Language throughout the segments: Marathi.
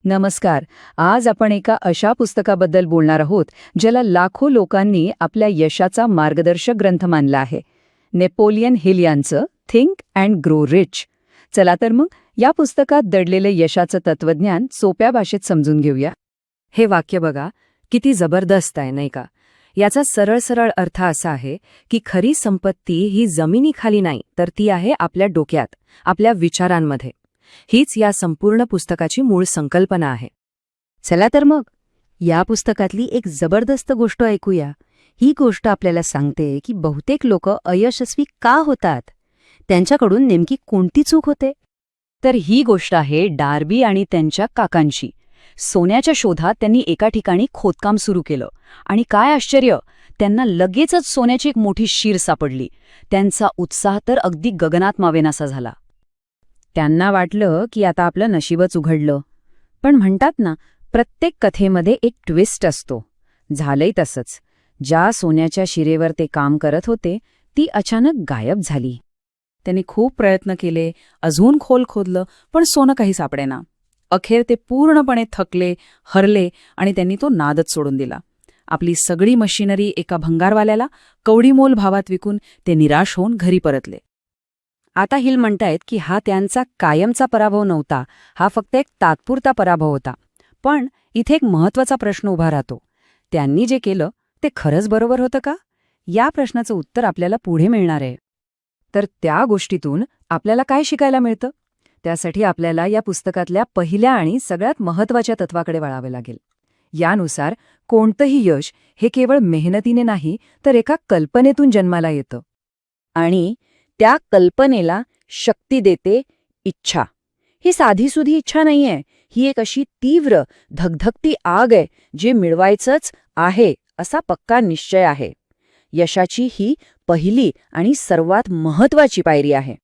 नमस्कार. आज आपण एका अशा पुस्तकाबद्दल बोलणार आहोत ज्याला लाखो लोकांनी आपल्या यशाचा मार्गदर्शक ग्रंथ मानला आहे. नेपोलियन हिल यांचं थिंक अँड ग्रो रिच. चला तर मग या पुस्तकात दडलेले यशाचं तत्वज्ञान सोप्या भाषेत समजून घेऊया. हे वाक्य बघा, किती जबरदस्त आहे नाही का? याचा सरळ सरळ अर्थ असा आहे की खरी संपत्ती ही जमिनीखाली नाही, तर ती आहे आपल्या डोक्यात, आपल्या विचारांमध्ये. हीच या संपूर्ण पुस्तकाची मूळ संकल्पना आहे. चला तर मग या पुस्तकातली एक जबरदस्त गोष्ट ऐकूया. ही गोष्ट आपल्याला सांगते की बहुतेक लोक अयशस्वी का होतात, त्यांच्याकडून नेमकी कोणती चूक होते. तर ही गोष्ट आहे डार्बी आणि त्यांच्या काकांची. सोन्याच्या शोधात त्यांनी एका ठिकाणी खोदकाम सुरू केलं आणि काय आश्चर्य, त्यांना लगेचच सोन्याची एक मोठी शीर सापडली. त्यांचा उत्साह तर अगदी गगनात मावेनासा झाला. त्यांना वाटलं की आता आपलं नशीबच उघडलं. पण म्हणतात ना, प्रत्येक कथेमध्ये एक ट्विस्ट असतो. झालंय तसंच. ज्या सोन्याच्या शिरेवर ते काम करत होते ती अचानक गायब झाली. त्यांनी खूप प्रयत्न केले, अजून खोल खोदलं, पण सोनं काही सापडेना. अखेर ते पूर्णपणे थकले, हरले आणि त्यांनी तो नादच सोडून दिला. आपली सगळी मशिनरी एका भंगारवाल्याला कवडीमोल भावात विकून ते निराश होऊन घरी परतले. आता हिल म्हणतायत की हा त्यांचा कायमचा पराभव नव्हता, हा फक्त एक तात्पुरता पराभव होता. पण इथे एक महत्त्वाचा प्रश्न उभा राहतो. त्यांनी जे केलं ते खरंच बरोबर होतं का? या प्रश्नाचं उत्तर आपल्याला पुढे मिळणार आहे. तर त्या गोष्टीतून आपल्याला काय शिकायला मिळतं? त्यासाठी आपल्याला या पुस्तकातल्या पहिल्या आणि सगळ्यात महत्त्वाच्या तत्वाकडे वळावे लागेल. यानुसार कोणतंही यश हे केवळ मेहनतीने नाही, तर एका कल्पनेतून जन्माला येतं. आणि त्या कल्पनेला शक्ती देते इच्छा. ही साधीसुधी इच्छा नाहीये, ही एक अशी तीव्र धगधगती आग आहे, जे मिळवायचंच आहे असा पक्का निश्चय आहे. यशाची ही पहिली आणि सर्वात महत्त्वाची पायरी आहे.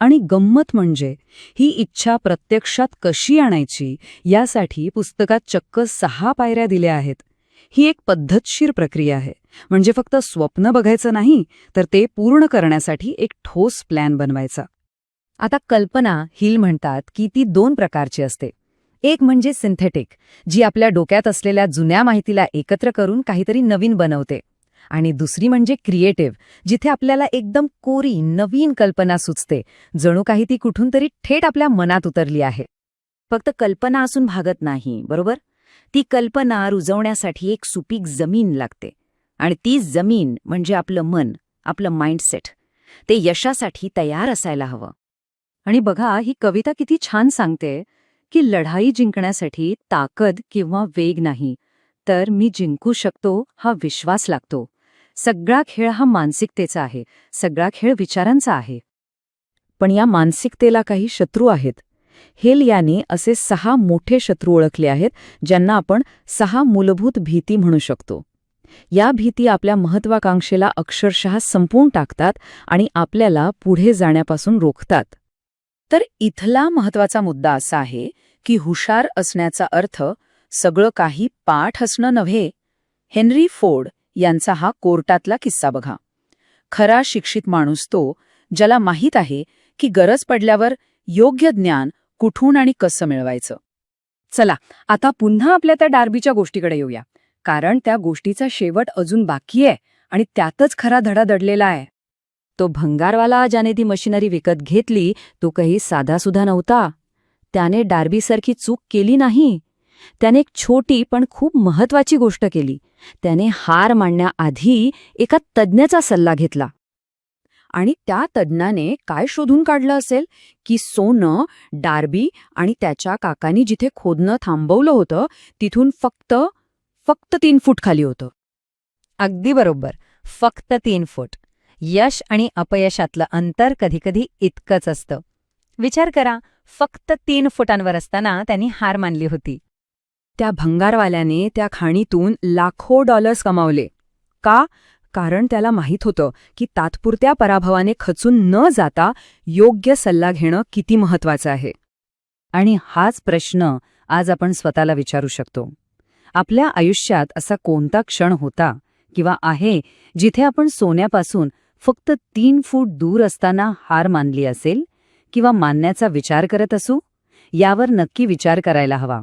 आणि गंमत म्हणजे ही इच्छा प्रत्यक्षात कशी आणायची यासाठी पुस्तकात चक्क 6 पायऱ्या दिल्या आहेत. ही एक पद्धतशीर प्रक्रिया आहे. म्हणजे फक्त स्वप्न बघायचं नाही, तर ते पूर्ण करण्यासाठी एक ठोस प्लॅन बनवायचा. आता कल्पना हिल म्हणतात की ती 2 प्रकारची असते. एक म्हणजे सिंथेटिक, जी आपल्या डोक्यात असलेल्या जुन्या माहितीला एकत्र करून काहीतरी नवीन बनवते. आणि दुसरी म्हणजे क्रिएटिव्ह, जिथे आपल्याला एकदम कोरी नवीन कल्पना सुचते, जणू काही ती कुठून तरी थेट आपल्या मनात उतरली आहे. फक्त कल्पना असून भागत नाही, बरोबर? ती कल्पना रुजवण्यासाठी एक सुपीक जमीन लागते. आणि ती जमीन म्हणजे आपलं मन, आपलं माइंडसेट. ते यशासाठी तयार असायला हवं. आणि बघा, ही कविता किती छान सांगते की लढाई जिंकण्यासाठी ताकद किंवा वेग नाही, तर मी जिंकू शकतो हा विश्वास लागतो. सगळा खेळ हा मानसिकतेचा आहे, सगळा खेळ विचारांचा आहे. पण या मानसिकतेला काही शत्रू आहेत. हेल यांनी असे 6 मोठे शत्रू ओळखले आहेत, ज्यांना आपण 6 मूलभूत भीती म्हणू शकतो. या भीती आपल्या महत्वाकांक्षेला अक्षरशः संपवून टाकतात आणि आपल्याला पुढे जाण्यापासून रोखतात. तर इथला महत्वाचा मुद्दा असा आहे की हुशार असण्याचा अर्थ सगळं काही पाठ असणं नव्हे. हेनरी फोर्ड यांचा हा कोर्टातला किस्सा बघा. खरा शिक्षित माणूस तो, ज्याला माहीत आहे की गरज पडल्यावर योग्य ज्ञान कुठून आणि कसं मिळवायचं. चला आता पुन्हा आपल्या त्या डार्बीच्या गोष्टीकडे येऊया, कारण त्या गोष्टीचा शेवट अजून बाकी आहे आणि त्यातच खरा धडा दडलेला आहे. तो भंगारवाला ज्याने ती मशिनरी विकत घेतली, तो काही साधासुधा नव्हता. त्याने डार्बीसारखी चूक केली नाही. त्याने एक छोटी पण खूप महत्वाची गोष्ट केली. त्याने हार मानण्याआधी एका तज्ज्ञाचा सल्ला घेतला. आणि त्या तज्ज्ञाने काय शोधून काढलं असेल की सोनं डार्बी आणि त्याच्या काकांनी जिथे खोदणं थांबवलं होतं तिथून फक्त 3 फूट खाली होतं. अगदी बरोबर, फक्त 3 फूट. यश आणि अपयशातलं अंतर कधीकधी इतकंच असतं. विचार करा, फक्त 3 फुटांवर असताना त्यांनी हार मानली होती. त्या भंगारवाल्याने त्या खाणीतून लाखो डॉलर्स कमावले. का? कारण त्याला माहीत होतं की तात्पुरत्या पराभवाने खचून न जाता योग्य सल्ला घेणं किती महत्वाचं आहे. आणि हाच प्रश्न आज आपण स्वतःला विचारू शकतो. आपल्या आयुष्यात असा कोणता क्षण होता किंवा आहे जिथे आपण सोन्यापासून फक्त 3 फूट दूर असताना हार मानली असेल किंवा मानण्याचा विचार करत असू? यावर नक्की विचार करायला हवा.